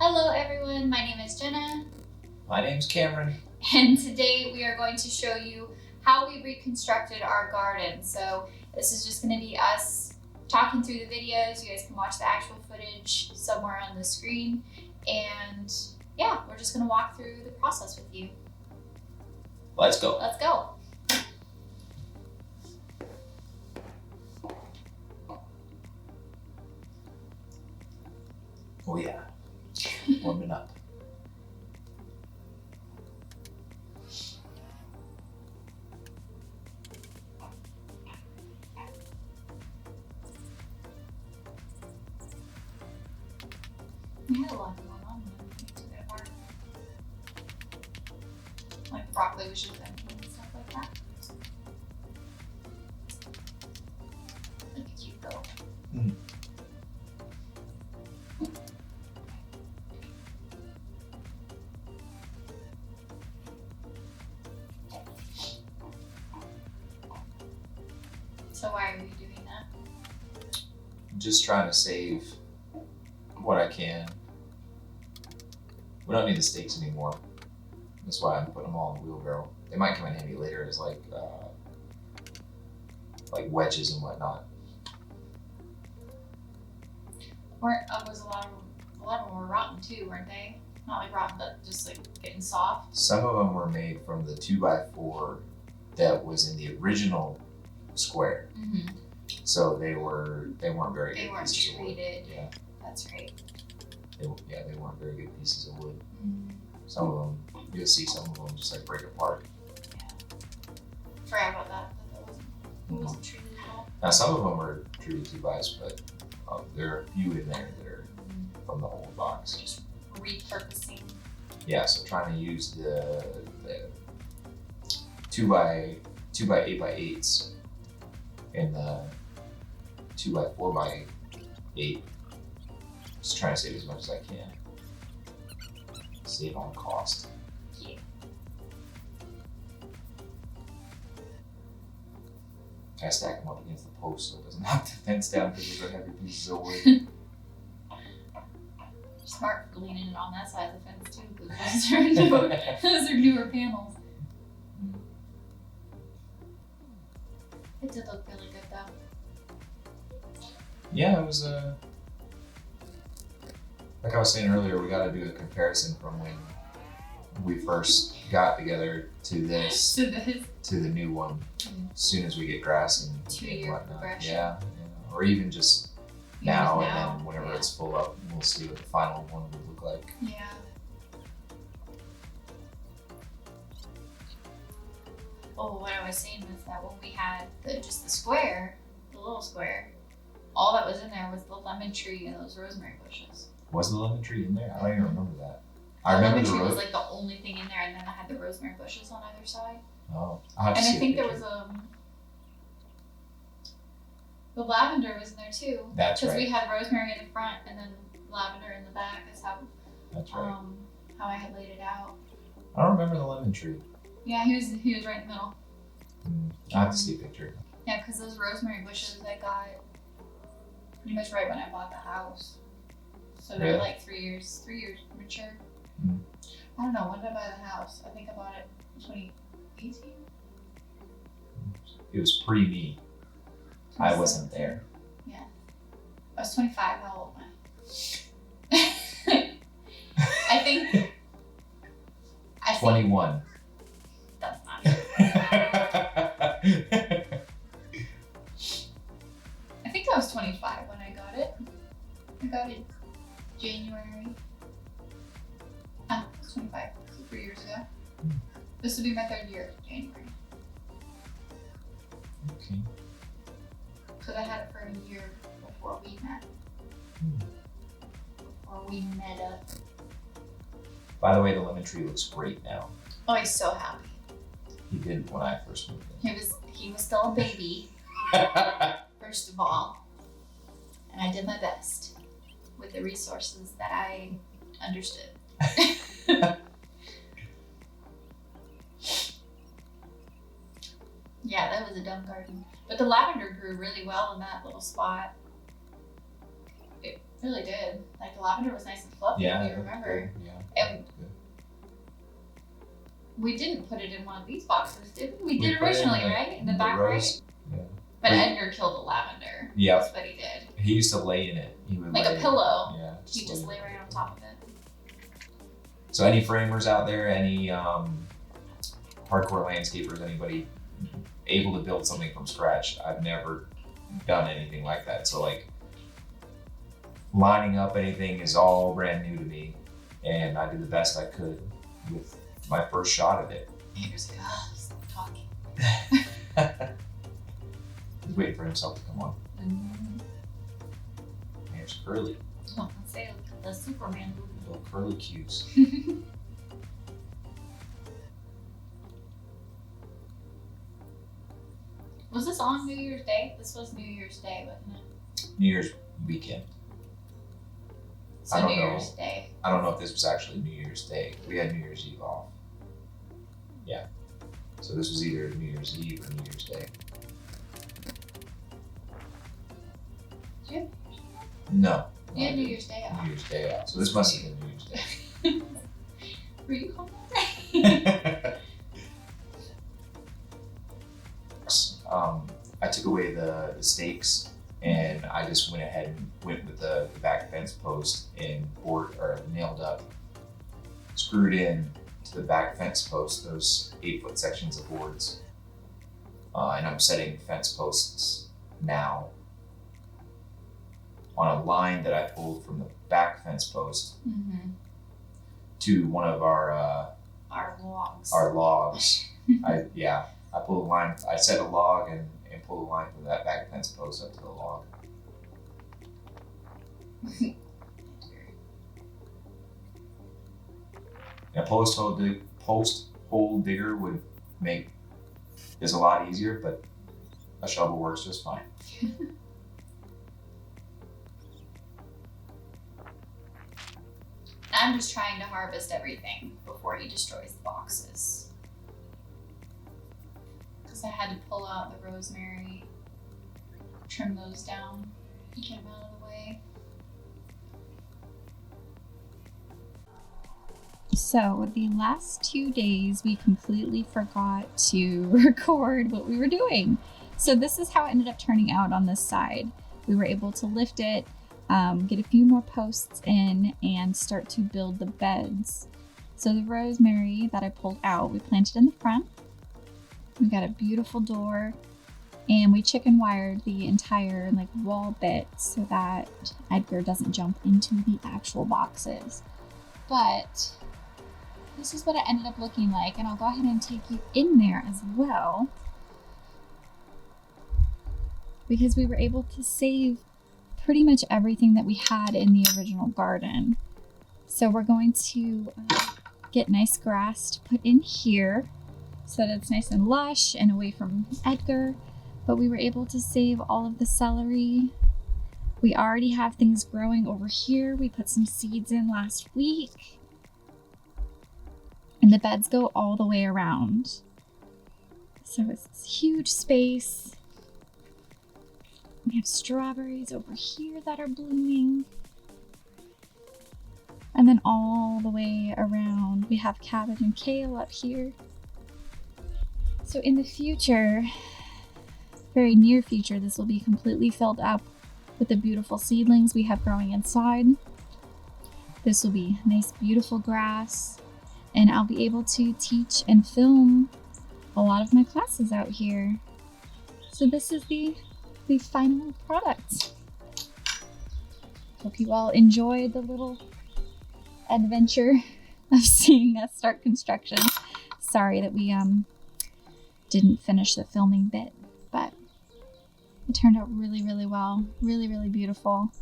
Hello everyone, my name is Jenna. My name's Cameron. And today we are going to show you how we reconstructed our garden. So this is just going to be us talking through the videos. You guys can watch the actual footage somewhere on the screen. And yeah, we're just going to walk through the process with you. Let's go. Let's go. Oh yeah, warming up. We had a lot going on when we took it apart. Like broccoli was just empty and stuff like that. Look at you go. Mm. So why are we doing that? Just trying to save what I can. We don't need the steaks anymore. That's why I'm putting them all in the wheelbarrow. They might come in handy later as like wedges and whatnot. Was a lot of them were rotten too, weren't they? Not like rotten, but just like getting soft. Some of them were made from the 2x4 that was in the original square. Mm-hmm. So they weren't very They good weren't pieces of wood. treated. Yeah. That's right. They weren't very good pieces of wood. Mm-hmm. Some of them, you'll see some of them just like break apart. Yeah. Forgot about that. That wasn't treated at all. Now some of them are treated 2x, but there are a few in there that are from the old box. Just repurposing. Yeah, so trying to use the 2x8x8s and the 2x4x8. Just trying to save as much as I can. Save on cost. Yeah. I stack them up against the post so it doesn't knock the fence down because those are heavy pieces of wood. Smart for leaning it on that side of the fence too, because those are newer panels. It did look really good though. Yeah, it was like I was saying earlier, we got to do a comparison from when we first got together to this So this to the new one. As soon as we get grass and 2-year whatnot, progression. yeah, or even just now and now, then whenever yeah. it's full up, we'll see what the final one would look like. Yeah. Oh, what I was saying was that when we had just the square, the little square, all that was in there was the lemon tree and those rosemary bushes. Was the lemon tree in there? I don't even remember that. The I remember lemon the tree was rose. like the only thing in there, and then I had the rosemary bushes on either side. Oh, I'll have to And see I a think there picture. was the lavender was in there too. That's Because right. we had rosemary in the front and then lavender in the back. Is how That's right. how I had laid it out. I don't remember the lemon tree. Yeah, he was right in the middle. I'll have to see a picture. Yeah, because those rosemary bushes I got pretty much right when I bought the house. So they're Really? like 3 years mature. Mm. I don't know, when did I buy the house? I think I bought it in 2018. It was pre-me. I wasn't there. Yeah. I was 25, how old am I? I think 21. That's not it. I think I was 25 when I got it. I got it January. I was 25, so 3 years ago. This will be my 3rd year, January. Okay. Because I had it for a year before we met. Before we met up. By the way, the lemon tree looks great now. Oh, he's so happy. He did when I first moved He was still a baby, in. first of all. And I did my best with the resources that I understood. Yeah, that was a dumb garden. But the lavender grew really well in that little spot. Really did. Like the lavender was nice and fluffy, Yeah, if you remember. good. Yeah. And good. we didn't put it in one of these boxes, did we? We We did put it originally, right? In the back rose, right? Yeah. But Wait. Edgar killed the lavender. Yeah. That's what he did. He used to lay in it. He would Like lay a pillow. Yeah. He'd just lay right on top of it. So any framers out there, any hardcore landscapers, anybody able to build something from scratch? I've never done anything like that. So like lining up anything is all brand new to me, and I did the best I could with my first shot at it. Edgar's like, oh, stop talking. He's waiting for himself to come on. Mm-hmm. There's curly. Oh, let's say the Superman movie. Little curly cues. Was this on New Year's Day? This was New Year's Day, wasn't it? New Year's weekend. So I don't New know. Year's Day. I don't know if this was actually New Year's Day. We had New Year's Eve off. Yeah. So this was either New Year's Eve or New Year's Day. Did you? No. You had New Year's Day off. New Year's Day off. So this must have been New Year's Day. Were you home that day? I took away the stakes, and I just went ahead and went with the back fence post and nailed up, screwed in to the back fence post those 8-foot sections of boards. And I'm setting fence posts now on a line that I pulled from the back fence post to one of our logs. Our logs. I pulled a line. I set a log and pulled a line from that back fence post up to the log. A post hole digger would make this a lot easier, but a shovel works just fine. I'm just trying to harvest everything before he destroys the boxes. Because I had to pull out the rosemary, trim those down, get them out of the way. So the last 2 days we completely forgot to record what we were doing. So this is how it ended up turning out on this side. We were able to lift it, get a few more posts in, and start to build the beds. So the rosemary that I pulled out, we planted in the front. We got a beautiful door, and we chicken wired the entire wall bit so that Edgar doesn't jump into the actual boxes. But this is what it ended up looking like, and I'll go ahead and take you in there as well, because we were able to save pretty much everything that we had in the original garden. So we're going to get nice grass to put in here so that it's nice and lush and away from Edgar. But we were able to save all of the celery. We already have things growing over here. We put some seeds in last week. And the beds go all the way around. So it's this huge space. We have strawberries over here that are blooming. And then all the way around, we have cabbage and kale up here. So in the future, very near future, this will be completely filled up with the beautiful seedlings we have growing inside. This will be nice, beautiful grass. And I'll be able to teach and film a lot of my classes out here. So this is the final product. Hope you all enjoyed the little adventure of seeing us start construction. Sorry that we didn't finish the filming bit, but it turned out really, really well. Really, really beautiful.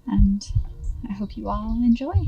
And I hope you all enjoy.